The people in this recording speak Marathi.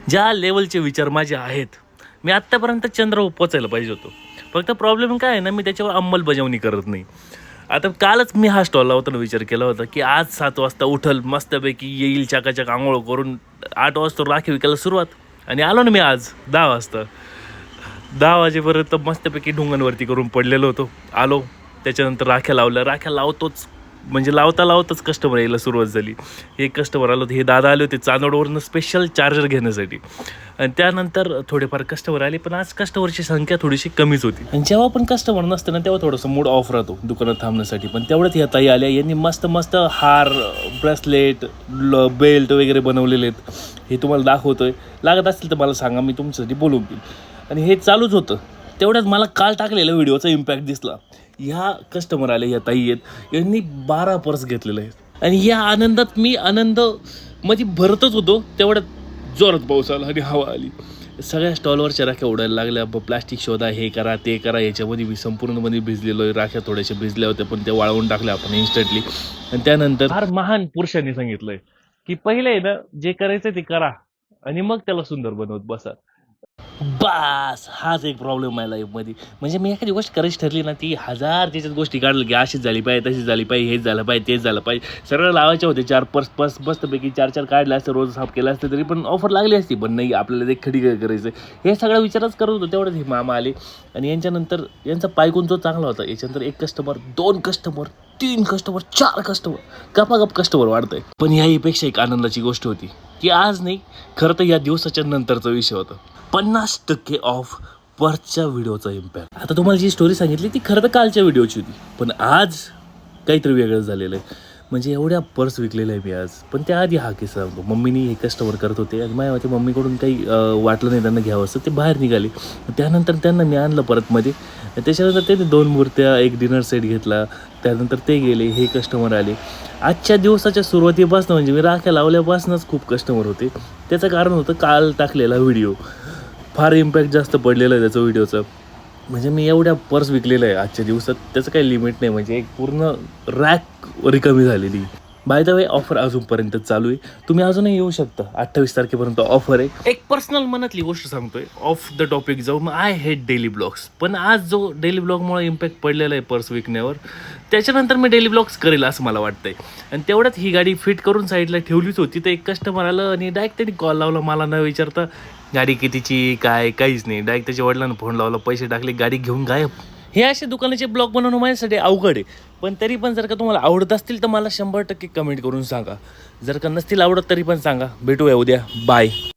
ज्या लेवलचे विचार माझे आहेत, मी आत्तापर्यंत चंद्रावर पोचायला पाहिजे होतो. फक्त प्रॉब्लेम काय आहे ना, मी त्याच्यावर अंमलबजावणी करत नाही. आता कालच मी हा स्टॉल लावताना विचार केला होता की आज 7 वाजता उठल, मस्तपैकी येईल, चकाचक आंघोळ करून 8 वाजता राखी विकायला सुरुवात. आणि आलो ना मी आज 10 वाजता. 10 वाजेपर्यंत मस्तपैकी ढुंगांवरती करून पडलेलो होतो. आलो, त्याच्यानंतर राख्या लावतोच, म्हणजे लावताच कस्टमर यायला सुरुवात झाली. एक कस्टमर आलं होतं, हे दादा आले होते चांदोडवरून स्पेशल चार्जर घेण्यासाठी. आणि त्यानंतर थोडेफार कस्टमर आले, पण आज कस्टमरची संख्या थोडीशी कमीच होती. आणि जेव्हा पण कस्टमर नसतं ना, तेव्हा थोडंसं मूड ऑफ राहतो दुकानात थांबण्यासाठी. पण तेवढ्यात ह्या ताई आल्या, यांनी मस्त हार, ब्रेसलेट, बेल्ट वगैरे बनवलेले आहेत. हे तुम्हाला दाखवतोय, लागत असतील तर मला सांगा, मी तुमच्यासाठी बोलवून देईल. आणि हे चालूच होतं. तेवढ्यात मला काल टाकलेल्या व्हिडिओचा इम्पॅक्ट दिसला. ह्या कस्टमर आले, ह्या ताई आहेत, यांनी 12 पर्स घेतलेले आहेत. आणि या आनंदात मी मध्ये भरतच होतो, तेवढ्यात जोरात पाऊस आला आणि हवा आली. सगळ्या स्टॉलवरच्या राख्या उडायला लागल्या. प्लास्टिक शोधा, हे करा ते करा. याच्यामध्ये मी संपूर्णमध्ये भिजलेलो आहे. राख्या थोड्याशा भिजल्या होत्या, पण त्या वाळवून टाकल्या आपण इन्स्टंटली. आणि त्यानंतर फार महान पुरुषांनी सांगितलंय की पहिले आहे ना, जे करायचं ते करा आणि मग त्याला सुंदर बनवत बसा. बास, हाच एक प्रॉब्लेम आहे लाईफमध्ये. म्हणजे मी एखादी गोष्ट करायची ठरली ना, ती 1000 त्याच्यात गोष्टी काढलं की अशीच झाली पाहिजे, तशीच झाली पाहिजे, हेच झालं पाहिजे, तेच झालं पाहिजे. सरळ लावायचे होते 4 पर्स मस्तपैकी 4 काढले असते, रोज साफ केलं असतं तरी पण ऑफर लागली असती. पण नाही, आपल्याला एक खडी करायचं, हे सगळा विचारच करत होतो. तेवढंच हे मामा आले. आणि यांच्यानंतर यांचा पायगुण जो चांगला होता, याच्यानंतर 1 कस्टमर, 2 कस्टमर, 3 कस्टमर, 4 कस्टमर, गपागप कस्टमर वाढतंय. पण याहीपेक्षा एक आनंदाची गोष्ट होती की आज नाही, खरं तर या दिवसाच्या नंतरचा विषय होता. 50% ऑफ पर्सच्या व्हिडिओचा इम्पॅक्ट. आता तुम्हाला जी स्टोरी सांगितली ती खरं तर कालच्या व्हिडिओची होती, पण आज काहीतरी वेगळं झालेलं आहे. म्हणजे एवढ्या पर्स विकलेल्या आहे मी आज. पण त्याआधी हा किस्सा सांगतो. मम्मीनी हे कस्टमर करत होते आणि माझ्या मम्मीकडून काही वाटलं नाही त्यांना घ्यावं असं, ते बाहेर निघाले. त्यानंतर त्यांना मी आणलं परत मध्ये. त्याच्यानंतर त्यांनी 2 मूर्त्या, 1 डिनर सेट घेतला. त्यानंतर ते गेले, हे कस्टमर आले. आजच्या दिवसाच्या सुरुवातीपासून, म्हणजे मी राख्या लावल्यापासूनच खूप कस्टमर होते. त्याचं कारण होतं काल टाकलेला व्हिडिओ. फार इम्पॅक्ट जास्त पडलेलं आहे त्याचं व्हिडिओचं. म्हणजे मी एवढ्या पर्स विकलेलं आहे आजच्या दिवसात, त्याचं काही लिमिट नाही. म्हणजे एक पूर्ण रॅक रिकामी झालेली. बाय द वे, ऑफर अजूनपर्यंत चालू आहे. तुम्ही अजूनही येऊ शकता. 28 तारखेपर्यंत ऑफर आहे. एक पर्सनल मनातली गोष्ट सांगतोय, ऑफ द टॉपिक जाऊ. I hate daily blogs. पण आज जो डेली ब्लॉगमुळे इम्पॅक्ट पडलेला आहे पर्स विकण्यावर, त्याच्यानंतर मी डेली ब्लॉग्स करेल असं मला वाटतंय. आणि तेवढ्यात ही गाडी फिट करून साईडला ठेवलीच होती, तर एक कस्टमर आलं आणि डायरेक्ट त्यांनी कॉल लावला, मला न विचारता. गाडी कितीची, काय, काहीच नाही. डायरेक्ट त्याच्या वडिलांना फोन लावला, पैसे टाकले, गाडी घेऊन गायब. हे असे दुकानाचे ब्लॉग बनवणं माझ्यासाठी अवघड आहे. पण तरी पण जर का तुम्हाला आवडत असतील तर मला 100% कमेंट करून सांगा. जर का नसतील आवडत तरी पण सांगा. भेटूया उद्या. बाय.